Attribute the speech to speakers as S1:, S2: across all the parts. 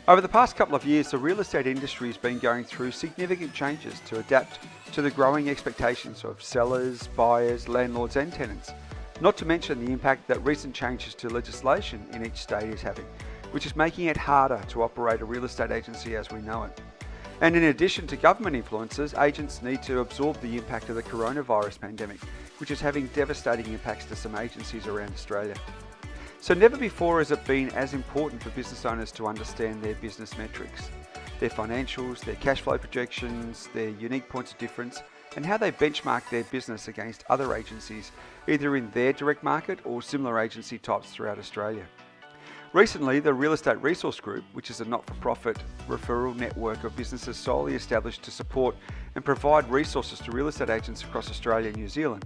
S1: Over the past couple of years, the real estate industry has been going through significant changes to adapt to the growing expectations of sellers, buyers, landlords and tenants. Not to mention the impact that recent changes to legislation in each state is having, which is making it harder to operate a real estate agency as we know it. And in addition to government influences, agents need to absorb the impact of the coronavirus pandemic, which is having devastating impacts to some agencies around Australia. So never before has it been as important for business owners to understand their business metrics, their financials, their cash flow projections, their unique points of difference, and how they benchmark their business against other agencies, either in their direct market or similar agency types throughout Australia. Recently, the Real Estate Resource Group, which is a not-for-profit referral network of businesses solely established to support and provide resources to real estate agents across Australia and New Zealand,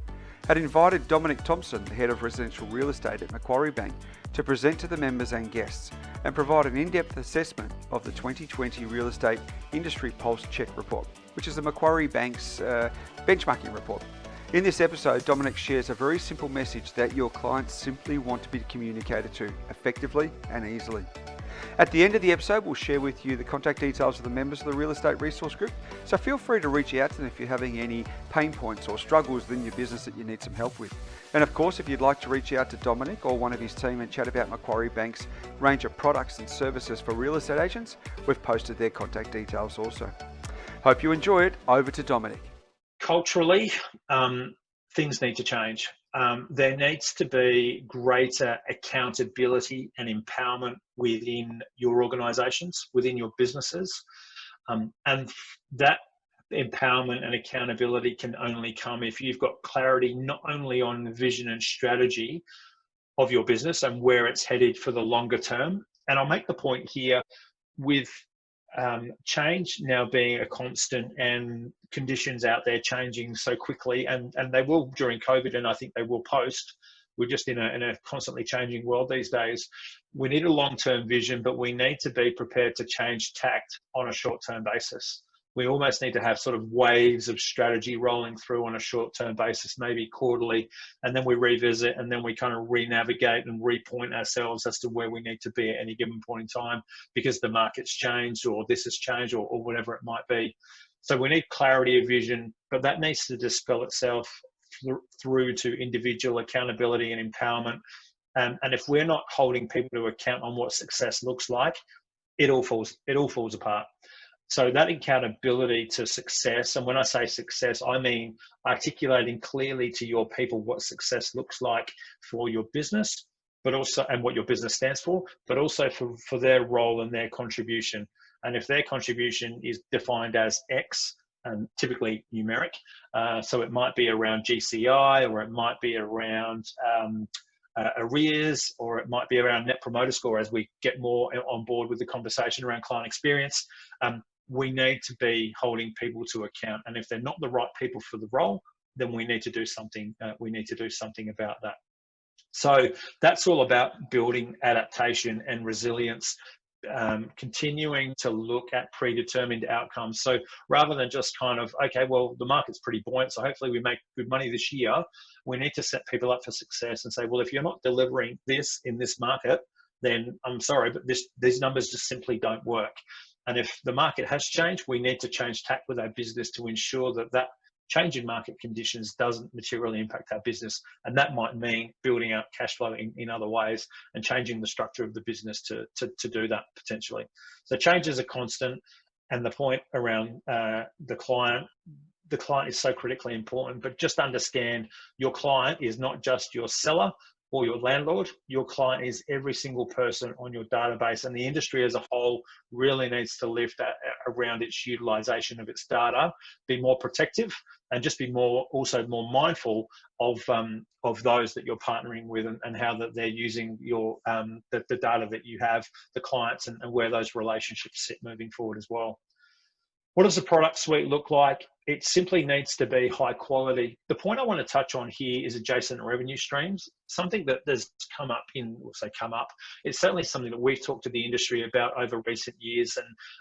S1: had invited Domonic Thompson, the head of residential real estate at Macquarie Bank, to present to the members and guests and provide an in-depth assessment of the 2020 Real Estate Industry Pulse Check report, which is the Macquarie Bank's benchmarking report. In this episode, Domonic shares a very simple message that your clients simply want to be communicated to effectively and easily. At the end of the episode, we'll share with you the contact details of the members of the Real Estate Resource Group, so feel free to reach out to them if you're having any pain points or struggles within your business that you need some help with. And of course, if you'd like to reach out to Domonic or one of his team and chat about Macquarie Bank's range of products and services for real estate agents, we've posted their contact details also. Hope you enjoy it. Over to Domonic.
S2: Culturally, things need to change. There needs to be greater accountability and empowerment within your organisations, within your businesses. And that empowerment and accountability can only come if you've got clarity not only on the vision and strategy of your business and where it's headed for the longer term. And I'll make the point here with change now being a constant and conditions out there changing so quickly, and they will during COVID, and I think they will post. We're just in a constantly changing world these days. We need a long-term vision, but we need to be prepared to change tact on a short-term basis. We almost need to have sort of waves of strategy rolling through on a short-term basis, maybe quarterly, and then we revisit and then we kind of re-navigate and repoint ourselves as to where we need to be at any given point in time because the market's changed or this has changed or whatever it might be. So we need clarity of vision, but that needs to dispel itself through to individual accountability and empowerment. And if we're not holding people to account on what success looks like, it all falls apart. So that accountability to success, and when I say success, I mean articulating clearly to your people what success looks like for your business, but also, and what your business stands for, but also for their role and their contribution. And if their contribution is defined as X, and typically numeric, so it might be around GCI, or it might be around arrears, or it might be around net promoter score as we get more on board with the conversation around client experience. We need to be holding people to account, and if they're not the right people for the role, then we need to do something. We need to do something about that. So that's all about building adaptation and resilience, continuing to look at predetermined outcomes. So rather than just kind of, okay, well, the market's pretty buoyant, so hopefully we make good money this year, we need to set people up for success and say, well, if you're not delivering this in this market, then I'm sorry, but these numbers just simply don't work. And if the market has changed, we need to change tack with our business to ensure that that change in market conditions doesn't materially impact our business. And that might mean building out cash flow in other ways and changing the structure of the business to do that potentially. So change is a constant, and the point around the client is so critically important, but just understand your client is not just your seller or your landlord. Your client is every single person on your database, and the industry as a whole really needs to lift that around its utilization of its data, be more protective, and just be also more mindful of those that you're partnering with and how that they're using your the data that you have, the clients, and where those relationships sit moving forward as well. What does the product suite look like? It simply needs to be high quality. The point I want to touch on here is adjacent revenue streams, something that has come up it's certainly something that we've talked to the industry about over recent years,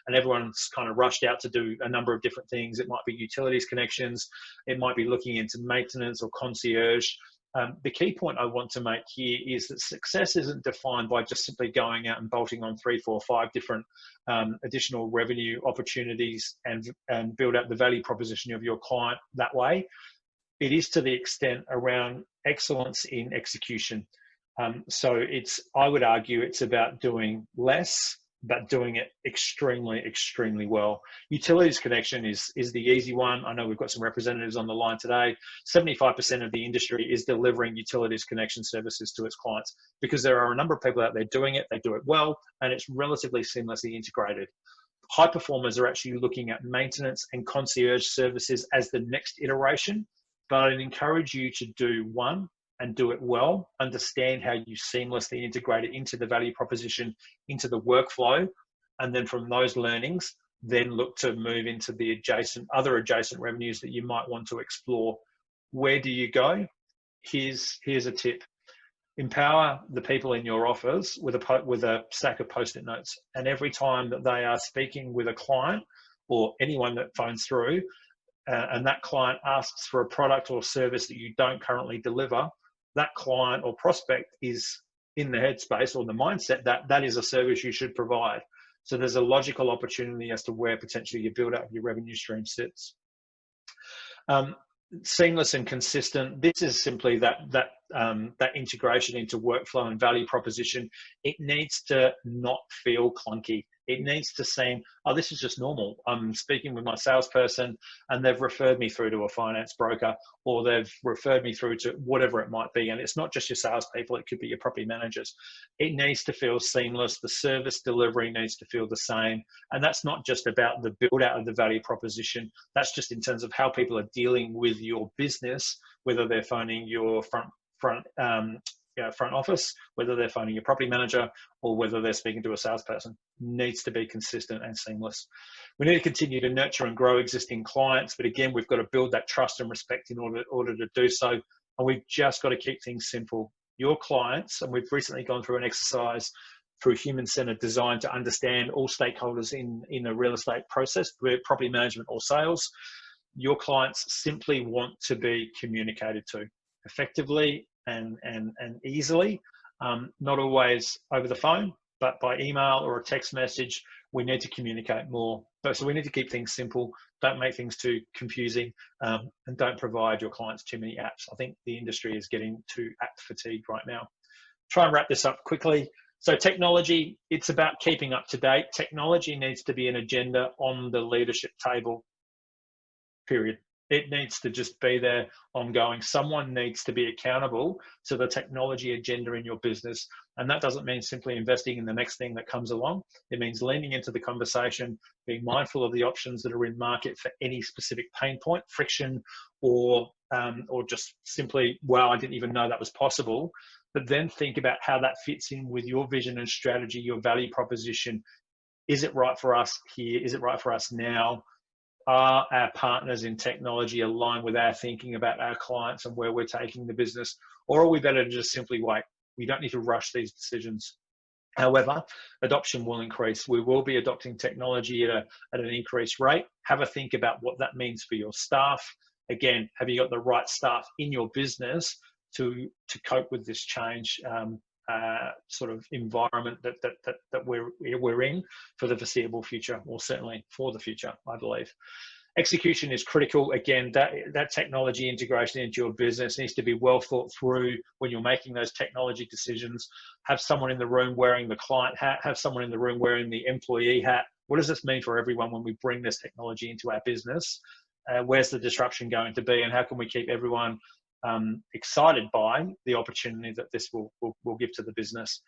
S2: and everyone's kind of rushed out to do a number of different things. It might be utilities connections, it might be looking into maintenance or concierge. The key point I want to make here is that success isn't defined by just simply going out and bolting on 3, 4, 5 different additional revenue opportunities and build out the value proposition of your client that way. It is to the extent around excellence in execution. So I would argue it's about doing less, but doing it extremely, extremely well. Utilities connection is the easy one. I know we've got some representatives on the line today. 75% of the industry is delivering utilities connection services to its clients because there are a number of people out there doing it. They do it well, and it's relatively seamlessly integrated. High performers are actually looking at maintenance and concierge services as the next iteration, but I'd encourage you to do one and do it well, understand how you seamlessly integrate it into the value proposition, into the workflow, and then from those learnings, then look to move into the other adjacent revenues that you might want to explore. Where do you go? Here's a tip. Empower the people in your office with a stack of Post-it notes, and every time that they are speaking with a client or anyone that phones through, and that client asks for a product or service that you don't currently deliver, that client or prospect is in the headspace or the mindset that that is a service you should provide. So there's a logical opportunity as to where potentially your build out of your revenue stream sits. Seamless and consistent. This is simply that integration into workflow and value proposition. It needs to not feel clunky. It needs to seem, oh, this is just normal. I'm speaking with my salesperson and they've referred me through to a finance broker, or they've referred me through to whatever it might be. And it's not just your salespeople, it could be your property managers. It needs to feel seamless. The service delivery needs to feel the same. And that's not just about the build out of the value proposition. That's just in terms of how people are dealing with your business, whether they're phoning your front office, whether they're phoning your property manager, or whether they're speaking to a salesperson. Needs to be consistent and seamless. We need to continue to nurture and grow existing clients, but again, we've got to build that trust and respect in order to do so. And we've just got to keep things simple. Your clients, and we've recently gone through an exercise through human-centered design to understand all stakeholders in a real estate process, property management or sales. Your clients simply want to be communicated to effectively and easily, not always over the phone, but by email or a text message. We need to communicate more. So we need to keep things simple. Don't make things too confusing, and don't provide your clients too many apps. I think the industry is getting too app fatigued right now. Try and wrap this up quickly. So technology, it's about keeping up to date. Technology needs to be an agenda on the leadership table, period. It needs to just be there ongoing. Someone needs to be accountable to the technology agenda in your business. And that doesn't mean simply investing in the next thing that comes along. It means leaning into the conversation, being mindful of the options that are in market for any specific pain point, friction, or just simply, wow, I didn't even know that was possible. But then think about how that fits in with your vision and strategy, your value proposition. Is it right for us here? Is it right for us now? Are our partners in technology aligned with our thinking about our clients and where we're taking the business? Or are we better to just simply wait? We don't need to rush these decisions. However, adoption will increase. We will be adopting technology at an increased rate. Have a think about what that means for your staff. Again, have you got the right staff in your business to cope with this change sort of environment that we're in for the foreseeable future, or certainly for the future, I believe. Execution is critical. Again, that technology integration into your business needs to be well thought through when you're making those technology decisions. Have someone in the room wearing the client hat, have someone in the room wearing the employee hat. What does this mean for everyone when we bring this technology into our business? Where's the disruption going to be, and how can we keep everyone excited by the opportunity that this will give to the business?